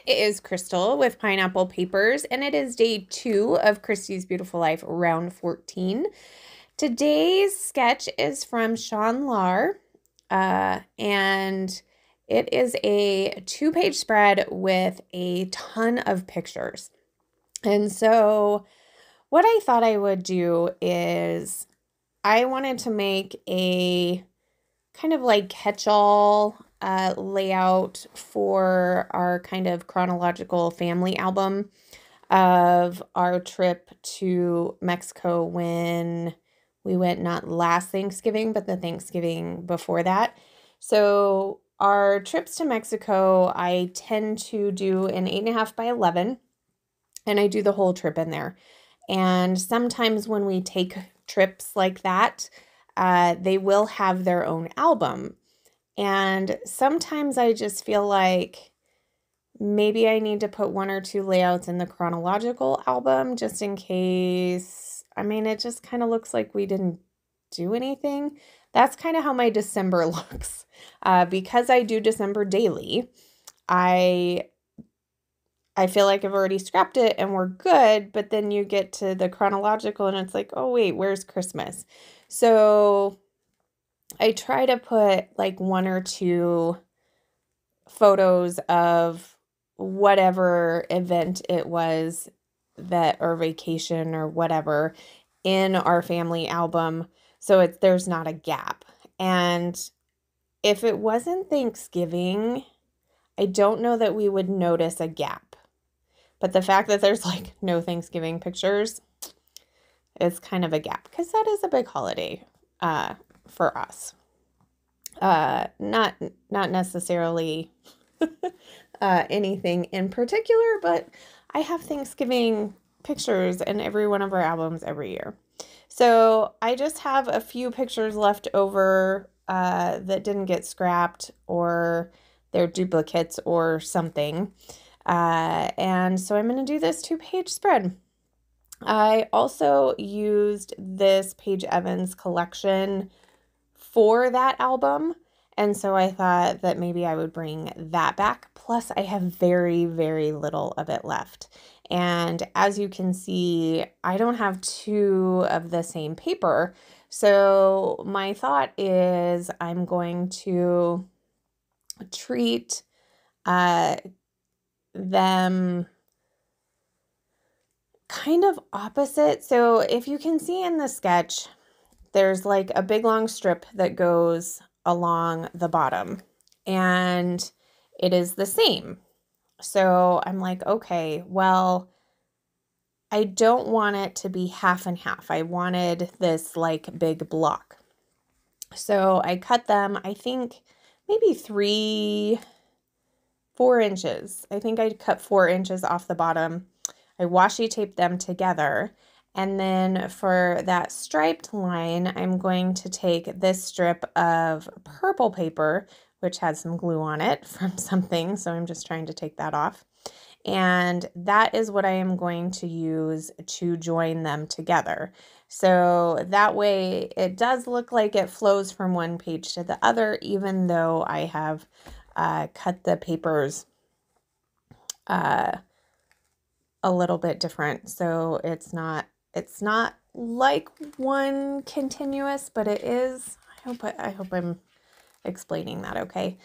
It is Crystal with Pineapple Papers, and it is day 2 of Christy's Beautiful Life, round 14. Today's sketch is from Shawn Lahr, and it is a 2-page spread with a ton of pictures. And so what I thought I would do is I wanted to make a kind of like catch-all layout for our kind of chronological family album of our trip to Mexico when we went not last Thanksgiving, but the Thanksgiving before that. So our trips to Mexico, I tend to do an 8.5 by 11, and I do the whole trip in there. And sometimes when we take trips like that, they will have their own album. And sometimes I just feel like maybe I need to put 1 or 2 layouts in the chronological album just in case. I mean, it just kind of looks like we didn't do anything. That's kind of how my December looks. Because I do December daily, I feel like I've already scrapped it and we're good, but then you get to the chronological and it's like, oh wait, where's Christmas? So I try to put like 1 or 2 photos of whatever event it was that, or vacation or whatever, in our family album so there's not a gap. And if it wasn't Thanksgiving, I don't know that we would notice a gap. But the fact that there's like no Thanksgiving pictures is kind of a gap because that is a big holiday for us. Not necessarily anything in particular, but I have Thanksgiving pictures in every one of our albums every year. So I just have a few pictures left over that didn't get scrapped or they're duplicates or something. And so I'm going to do this 2-page spread. I also used this Paige Evans collection for that album. And so I thought that maybe I would bring that back. Plus, I have very, very little of it left. And as you can see, I don't have 2 of the same paper. So my thought is I'm going to treat them kind of opposite. So if you can see in the sketch, there's like a big long strip that goes along the bottom and it is the same. So I'm like, okay, well, I don't want it to be half and half. I wanted this like big block. So I cut them, I think maybe 4 inches. I think I cut 4 inches off the bottom. I washi taped them together. And then for that striped line, I'm going to take this strip of purple paper, which has some glue on it from something. So I'm just trying to take that off. And that is what I am going to use to join them together. So that way it does look like it flows from one page to the other, even though I have cut the papers a little bit different. So it's not like one continuous, but it is. I hope I'm explaining that okay.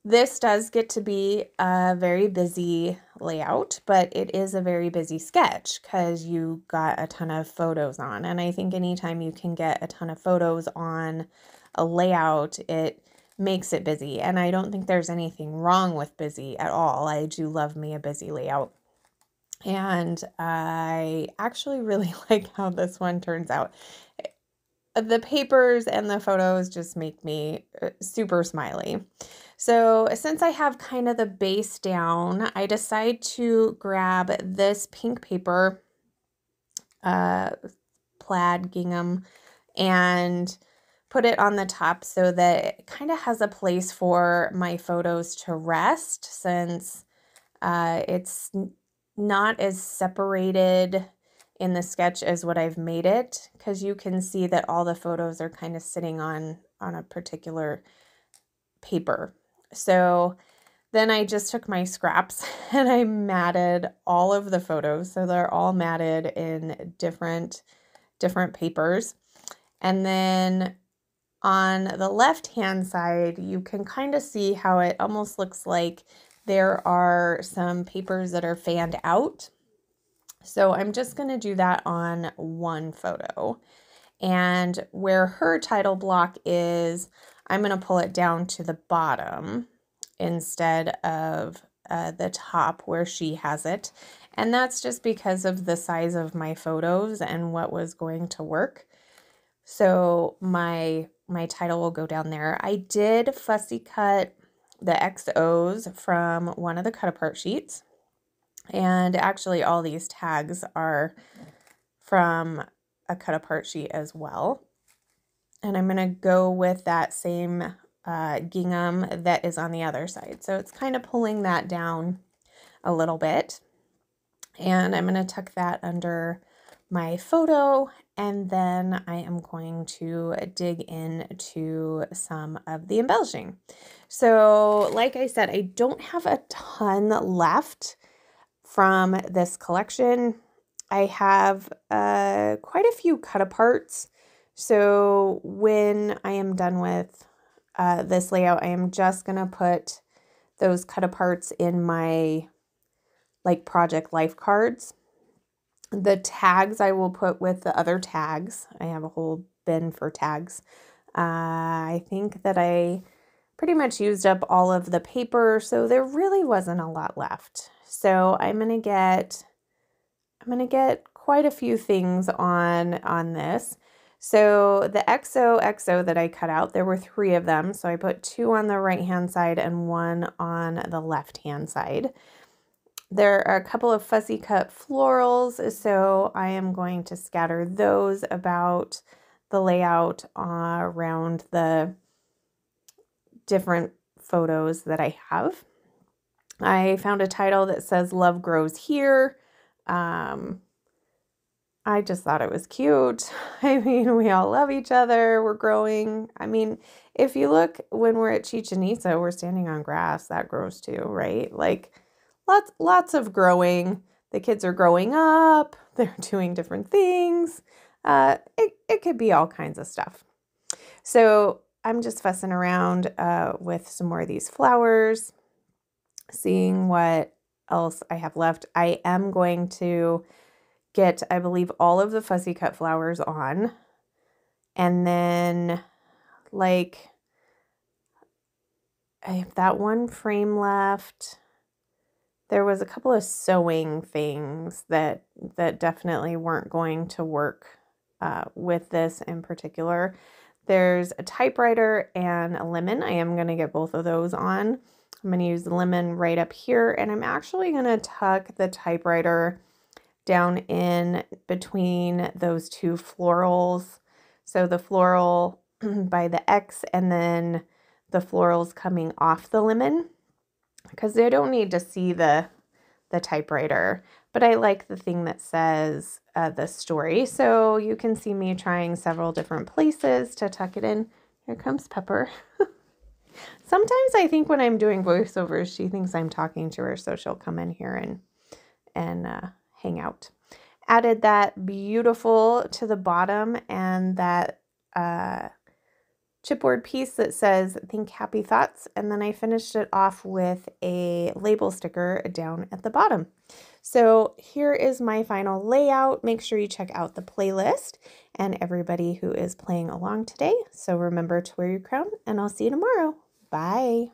This does get to be a very busy layout, but it is a very busy sketch because you got a ton of photos on. And I think anytime you can get a ton of photos on a layout, it makes it busy. And I don't think there's anything wrong with busy at all. I do love me a busy layout. And I actually really like how this one turns out. The papers and the photos just make me super smiley. So since I have kind of the base down, I decide to grab this pink paper, plaid gingham, and put it on the top so that it kind of has a place for my photos to rest, since it's not as separated in the sketch as what I've made it, because you can see that all the photos are kind of sitting on a particular paper. So then I just took my scraps and I matted all of the photos. So they're all matted in different papers. And then on the left-hand side, you can kind of see how it almost looks like there are some papers that are fanned out. So I'm just going to do that on one photo. And where her title block is, I'm going to pull it down to the bottom instead of the top where she has it. And that's just because of the size of my photos and what was going to work. So my title will go down there. I did fussy cut the XOs from one of the cut apart sheets. And actually all these tags are from a cut apart sheet as well. And I'm going to go with that same gingham that is on the other side. So it's kind of pulling that down a little bit. And I'm going to tuck that under my photo, and then I am going to dig into some of the embellishing. So like I said, I don't have a ton left from this collection. I have quite a few cut aparts. So when I am done with this layout, I am just going to put those cut aparts in my like project life cards. The tags I will put with the other tags. I have a whole bin for tags. I think that I pretty much used up all of the paper, so there really wasn't a lot left. So I'm gonna get quite a few things on this. So the XO that I cut out, there were 3 of them. So I put 2 on the right-hand side and 1 on the left-hand side. There are a couple of fussy cut florals, so I am going to scatter those about the layout around the different photos that I have. I found a title that says Love Grows Here. I just thought it was cute. I mean, we all love each other. We're growing. I mean, if you look when we're at Chichen Itza, we're standing on grass. That grows too, right? Like lots of growing. The kids are growing up. They're doing different things. It could be all kinds of stuff. So I'm just fussing around with some more of these flowers, seeing what else I have left. I am going to get, I believe, all of the fussy cut flowers on. And then, like, I have that one frame left. There was a couple of sewing things that definitely weren't going to work with this in particular. There's a typewriter and a lemon. I am going to get both of those on. I'm going to use the lemon right up here, and I'm actually going to tuck the typewriter down in between those 2 florals. So the floral by the X and then the florals coming off the lemon, because they don't need to see the typewriter, but I like the thing that says the story. So you can see me trying several different places to tuck it in. Here comes Pepper. Sometimes I think when I'm doing voiceovers, she thinks I'm talking to her, so she'll come in here and hang out. Added that beautiful to the bottom and that chipboard piece that says think happy thoughts, and then I finished it off with a label sticker down at the bottom. So here is my final layout. Make sure you check out the playlist and everybody who is playing along today. So remember to wear your crown, and I'll see you tomorrow. Bye.